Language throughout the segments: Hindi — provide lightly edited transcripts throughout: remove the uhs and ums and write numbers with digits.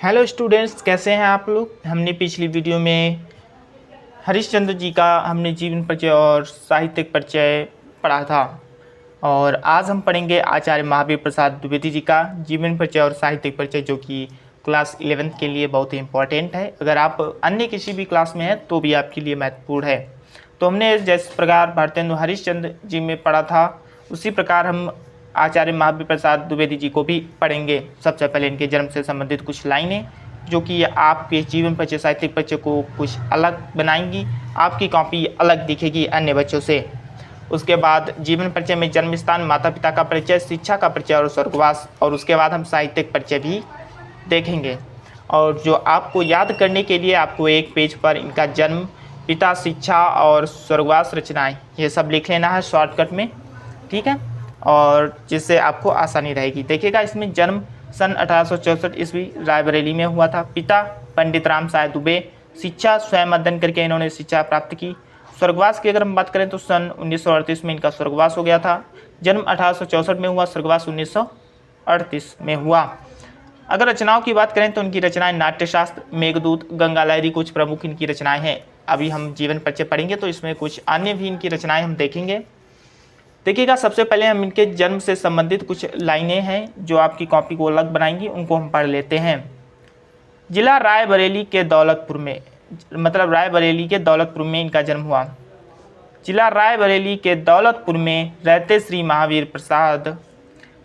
हेलो स्टूडेंट्स, कैसे हैं आप लोग। हमने पिछली वीडियो में हरिश्चंद्र जी का हमने जीवन परिचय और साहित्यिक परिचय पढ़ा था और आज हम पढ़ेंगे आचार्य महावीर प्रसाद द्विवेदी जी का जीवन परिचय और साहित्यिक परिचय, जो कि क्लास 11th के लिए बहुत ही इम्पोर्टेंट है। अगर आप अन्य किसी भी क्लास में हैं तो भी आपके लिए महत्वपूर्ण है। तो हमने जिस प्रकार भारतेंदु हरिश्चंद्र जी में पढ़ा था उसी प्रकार हम आचार्य महावीर प्रसाद द्विवेदी जी को भी पढ़ेंगे। सबसे पहले इनके जन्म से संबंधित कुछ लाइनें जो कि आपके जीवन परिचय साहित्यिक परिचय को कुछ अलग बनाएंगी, आपकी कॉपी अलग दिखेगी अन्य बच्चों से। उसके बाद जीवन परिचय में जन्म स्थान, माता पिता का परिचय, शिक्षा का परिचय और स्वर्गवास, और उसके बाद हम साहित्यिक परिचय भी देखेंगे। और जो आपको याद करने के लिए आपको एक पेज पर इनका जन्म, पिता, शिक्षा और स्वर्गवास रचनाएं ये सब लिख लेना है शॉर्टकट में, ठीक है, और जिससे आपको आसानी रहेगी। देखिएगा, इसमें जन्म सन 1864 ईस्वी रायबरेली में हुआ था। पिता पंडित राम साय दुबे, शिक्षा स्वयं अध्ययन करके इन्होंने शिक्षा प्राप्त की। स्वर्गवास की अगर हम बात करें तो सन 1938 में इनका स्वर्गवास हो गया था। जन्म 1864 में हुआ, स्वर्गवास 1938 में हुआ। अगर रचनाओं की बात करें तो इनकी रचनाएं नाट्यशास्त्र, मेघदूत, गंगा लहरी कुछ प्रमुख इनकी रचनाएं हैं। अभी हम जीवन परिचय पढ़ेंगे तो इसमें कुछ अन्य भी इनकी रचनाएं हम देखेंगे। देखिएगा, सबसे पहले हम इनके जन्म से संबंधित कुछ लाइनें हैं जो आपकी कॉपी को अलग बनाएंगी, उनको हम पढ़ लेते हैं। जिला रायबरेली के दौलतपुर में, मतलब रायबरेली के दौलतपुर में इनका जन्म हुआ। जिला रायबरेली के दौलतपुर में रहते श्री महावीर प्रसाद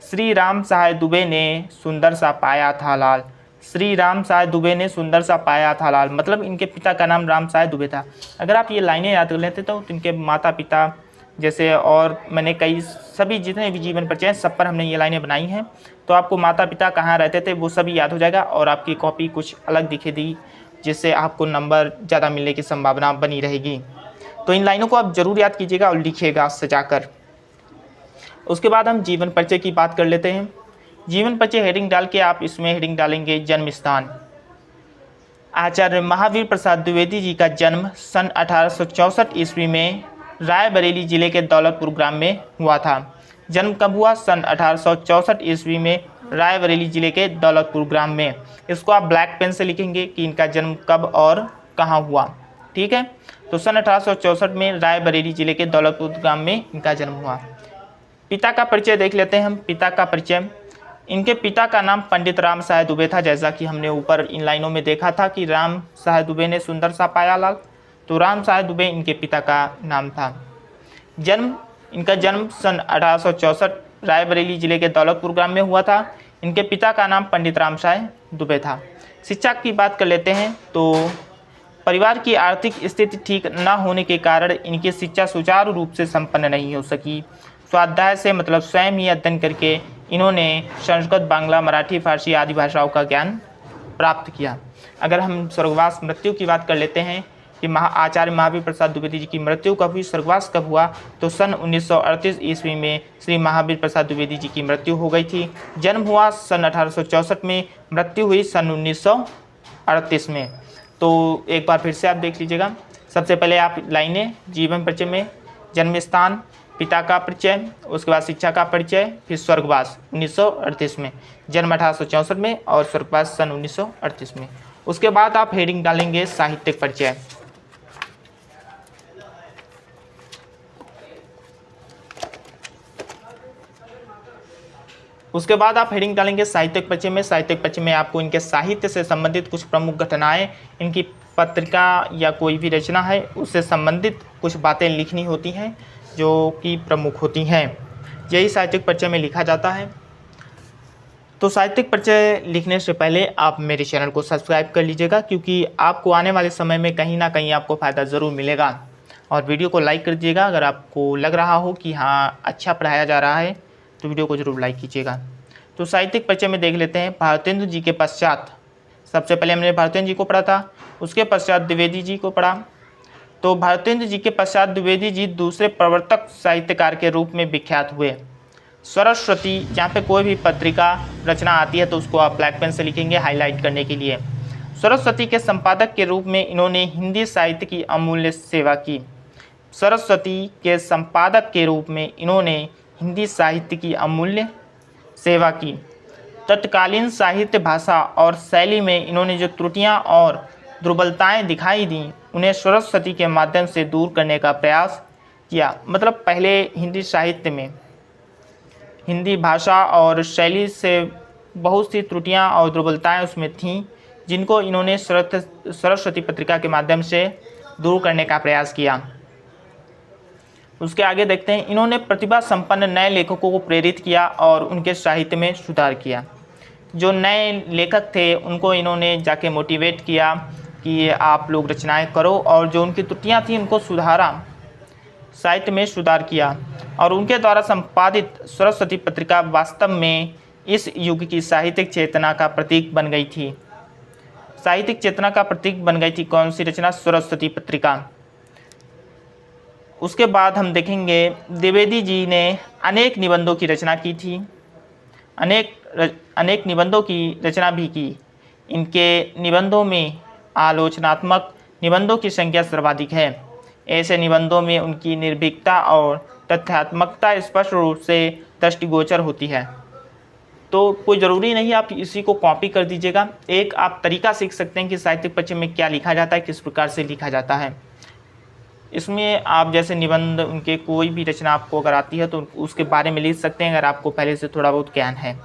श्री राम सहाय दुबे ने सुंदर सा पाया था लाल। श्री राम सहाय दुबे ने सुंदर सा पाया था लाल, मतलब इनके पिता का नाम राम सहाय दुबे था। अगर आप ये लाइनें याद कर लेते तो इनके माता पिता जैसे, और मैंने कई सभी जितने भी जीवन परिचय हैं सब पर हमने ये लाइनें बनाई हैं, तो आपको माता पिता कहाँ रहते थे वो सभी याद हो जाएगा और आपकी कॉपी कुछ अलग दिखेगी, जिससे आपको नंबर ज़्यादा मिलने की संभावना बनी रहेगी। तो इन लाइनों को आप ज़रूर याद कीजिएगा और लिखिएगा सजाकर। उसके बाद हम जीवन परिचय की बात कर लेते हैं। जीवन परिचय हेडिंग डाल के आप इसमें हेडिंग डालेंगे जन्म स्थान। आचार्य महावीर प्रसाद द्विवेदी जी का जन्म सन 1864 ईस्वी में रायबरेली जिले के दौलतपुर ग्राम में हुआ था। जन्म कब हुआ? सन 1864 ईस्वी में रायबरेली जिले के दौलतपुर ग्राम में। इसको आप ब्लैक पेन से लिखेंगे कि इनका जन्म कब और कहाँ हुआ, ठीक है। तो सन 1864 में रायबरेली जिले के दौलतपुर ग्राम में इनका जन्म हुआ। पिता का परिचय देख लेते हैं हम। पिता का परिचय, इनके पिता का नाम पंडित राम सहाय दुबे था। जैसा कि हमने ऊपर इन लाइनों में देखा था कि राम सहाय दुबे ने सुंदर सा पाया लाल, तो राम सहाय दुबे इनके पिता का नाम था। इनका जन्म सन 1864 रायबरेली जिले के दौलतपुर ग्राम में हुआ था। इनके पिता का नाम पंडित राम सहाय दुबे था। शिक्षा की बात कर लेते हैं तो परिवार की आर्थिक स्थिति ठीक न होने के कारण इनकी शिक्षा सुचारू रूप से संपन्न नहीं हो सकी। स्वाध्याय से मतलब स्वयं ही अध्ययन करके इन्होंने संस्कृत, बांग्ला, मराठी, फारसी आदि भाषाओं का ज्ञान प्राप्त किया। अगर हम स्वर्गवास मृत्यु की बात कर लेते हैं कि आचार्य महावीर प्रसाद द्विवेदी जी की मृत्यु कब हुई, स्वर्गवास कब हुआ, तो सन 1938 ईस्वी में श्री महावीर प्रसाद द्विवेदी जी की मृत्यु हो गई थी। जन्म हुआ सन 1864 में, मृत्यु हुई सन 1938 में। तो एक बार फिर से आप देख लीजिएगा। सबसे पहले आप लाइनें जीवन परिचय में जन्म स्थान, पिता का परिचय, उसके बाद शिक्षा का परिचय, फिर स्वर्गवास 1938 में, जन्म 1864 में और स्वर्गवास सन 1938 में। उसके बाद आप हेडिंग डालेंगे साहित्यिक परिचय। उसके बाद आप हेडिंग डालेंगे साहित्यिक परिचय में। साहित्यिक परिचय में आपको इनके साहित्य से संबंधित कुछ प्रमुख घटनाएं, इनकी पत्रिका या कोई भी रचना है उससे संबंधित कुछ बातें लिखनी होती हैं जो कि प्रमुख होती हैं। यही साहित्यिक परिचय में लिखा जाता है। तो साहित्यिक परिचय लिखने से पहले आप मेरे चैनल को सब्सक्राइब कर लीजिएगा, क्योंकि आपको आने वाले समय में कहीं ना कहीं आपको फ़ायदा ज़रूर मिलेगा। और वीडियो को लाइक कर दीजिएगा अगर आपको लग रहा हो कि हाँ अच्छा पढ़ाया जा रहा है, तो वीडियो को ज़रूर लाइक कीजिएगा। तो साहित्यिक परिचय में देख लेते हैं। भारतेंदु जी के पश्चात, सबसे पहले हमने भारतेंदु जी को पढ़ा था, उसके पश्चात द्विवेदी जी को पढ़ा। तो भारतेंदु जी के पश्चात द्विवेदी जी दूसरे प्रवर्तक साहित्यकार के रूप में विख्यात हुए। सरस्वती, जहाँ पे कोई भी पत्रिका रचना आती है तो उसको आप ब्लैक पेन से लिखेंगे हाईलाइट करने के लिए। सरस्वती के संपादक के रूप में इन्होंने हिंदी साहित्य की अमूल्य सेवा की। सरस्वती के संपादक के रूप में इन्होंने हिंदी साहित्य की अमूल्य सेवा की। तत्कालीन साहित्य, भाषा और शैली में इन्होंने जो त्रुटियां और दुर्बलताएं दिखाई दी, उन्हें सरस्वती के माध्यम से दूर करने का प्रयास किया। मतलब पहले हिंदी साहित्य में, हिंदी भाषा और शैली से बहुत सी त्रुटियां और दुर्बलताएं उसमें थीं, जिनको इन्होंने सरस्वती पत्रिका के माध्यम से दूर करने का प्रयास किया। उसके आगे देखते हैं, इन्होंने प्रतिभा संपन्न नए लेखकों को प्रेरित किया और उनके साहित्य में सुधार किया। जो नए लेखक थे उनको इन्होंने जाके मोटिवेट किया कि आप लोग रचनाएं करो, और जो उनकी त्रुटियां थी उनको सुधारा, साहित्य में सुधार किया। और उनके द्वारा संपादित सरस्वती पत्रिका वास्तव में इस युग की साहित्यिक चेतना का प्रतीक बन गई थी। साहित्यिक चेतना का प्रतीक बन गई थी कौन सी रचना? सरस्वती पत्रिका। उसके बाद हम देखेंगे द्विवेदी जी ने अनेक निबंधों की रचना की थी, अनेक निबंधों की रचना भी की। इनके निबंधों में आलोचनात्मक निबंधों की संख्या सर्वाधिक है। ऐसे निबंधों में उनकी निर्भीकता और तथ्यात्मकता स्पष्ट रूप से दृष्टिगोचर होती है। तो कोई ज़रूरी नहीं आप इसी को कॉपी कर दीजिएगा, एक आप तरीका सीख सकते हैं कि साहित्यिक परिचय में क्या लिखा जाता है, किस प्रकार से लिखा जाता है। इसमें आप जैसे निबंध, उनके कोई भी रचना आपको अगर आती है तो उसके बारे में लिख सकते हैं, अगर आपको पहले से थोड़ा बहुत ज्ञान है।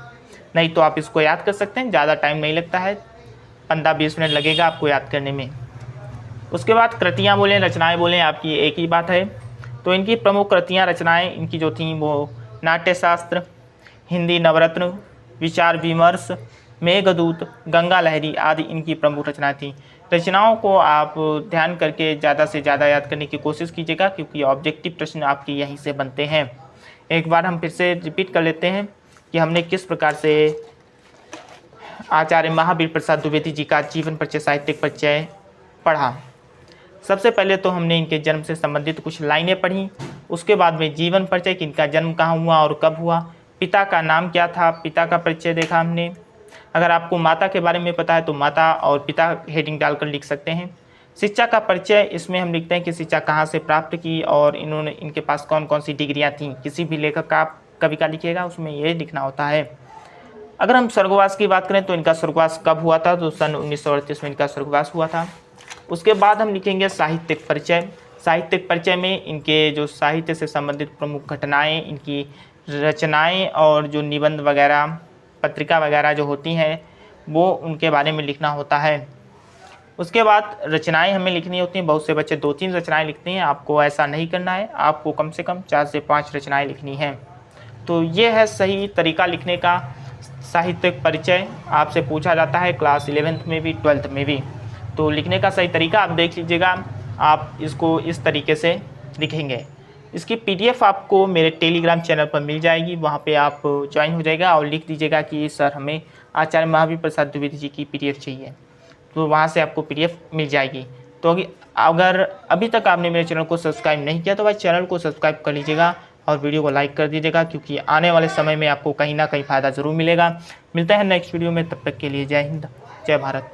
नहीं तो आप इसको याद कर सकते हैं, ज़्यादा टाइम नहीं लगता है, 15-20 मिनट लगेगा आपको याद करने में। उसके बाद कृतियाँ बोलें, रचनाएँ बोलें, आपकी एक ही बात है। तो इनकी प्रमुख कृतियाँ, रचनाएँ इनकी जो थीं वो नाट्यशास्त्र, हिंदी नवरत्न, विचार विमर्श, मेघदूत, गंगा लहरी आदि इनकी प्रमुख रचनाएँ थीं। रचनाओं को आप ध्यान करके ज़्यादा से ज़्यादा याद करने की कोशिश कीजिएगा, क्योंकि ऑब्जेक्टिव प्रश्न आपके यहीं से बनते हैं। एक बार हम फिर से रिपीट कर लेते हैं कि हमने किस प्रकार से आचार्य महावीर प्रसाद द्विवेदी जी का जीवन परिचय, साहित्यिक परिचय पढ़ा। सबसे पहले तो हमने इनके जन्म से संबंधित कुछ लाइनें पढ़ी, उसके बाद में जीवन परिचय कि इनका जन्म कहाँ हुआ और कब हुआ, पिता का नाम क्या था, पिता का परिचय देखा हमने। अगर आपको माता के बारे में पता है तो माता और पिता हेडिंग डालकर लिख सकते हैं। शिक्षा का परिचय, इसमें हम लिखते हैं कि शिक्षा कहाँ से प्राप्त की और इनके पास कौन कौन सी डिग्रियाँ थीं। किसी भी लेखक का आप कवि का लिखिएगा उसमें ये लिखना होता है। अगर हम स्वर्गवास की बात करें तो इनका स्वर्गवास कब हुआ था, तो सन 1938 में इनका स्वर्गवास हुआ था। उसके बाद हम लिखेंगे साहित्यिक परिचय। साहित्यिक परिचय में इनके जो साहित्य से संबंधित प्रमुख घटनाएँ, इनकी रचनाएँ और जो निबंध वगैरह, पत्रिका वगैरह जो होती हैं वो उनके बारे में लिखना होता है। उसके बाद रचनाएं हमें लिखनी होती हैं। बहुत से बच्चे 2-3 रचनाएं लिखते हैं, आपको ऐसा नहीं करना है, आपको कम से कम 4 से 5 रचनाएं लिखनी हैं। तो ये है सही तरीका लिखने का। साहित्यिक परिचय आपसे पूछा जाता है क्लास 11th में भी, 12th में भी। तो लिखने का सही तरीका आप देख लीजिएगा, आप इसको इस तरीके से लिखेंगे। इसकी PDF आपको मेरे टेलीग्राम चैनल पर मिल जाएगी, वहाँ पे आप ज्वाइन हो जाएगा और लिख दीजिएगा कि सर हमें आचार्य महावीर प्रसाद द्विवेदी जी की PDF चाहिए, तो वहाँ से आपको PDF मिल जाएगी। तो अगर अभी तक आपने मेरे चैनल को सब्सक्राइब नहीं किया तो भाई चैनल को सब्सक्राइब कर लीजिएगा और वीडियो को लाइक कर दीजिएगा, क्योंकि आने वाले समय में आपको कहीं ना कहीं फ़ायदा ज़रूर मिलेगा। मिलते हैं नेक्स्ट वीडियो में, तब तक के लिए जय हिंद, जय भारत।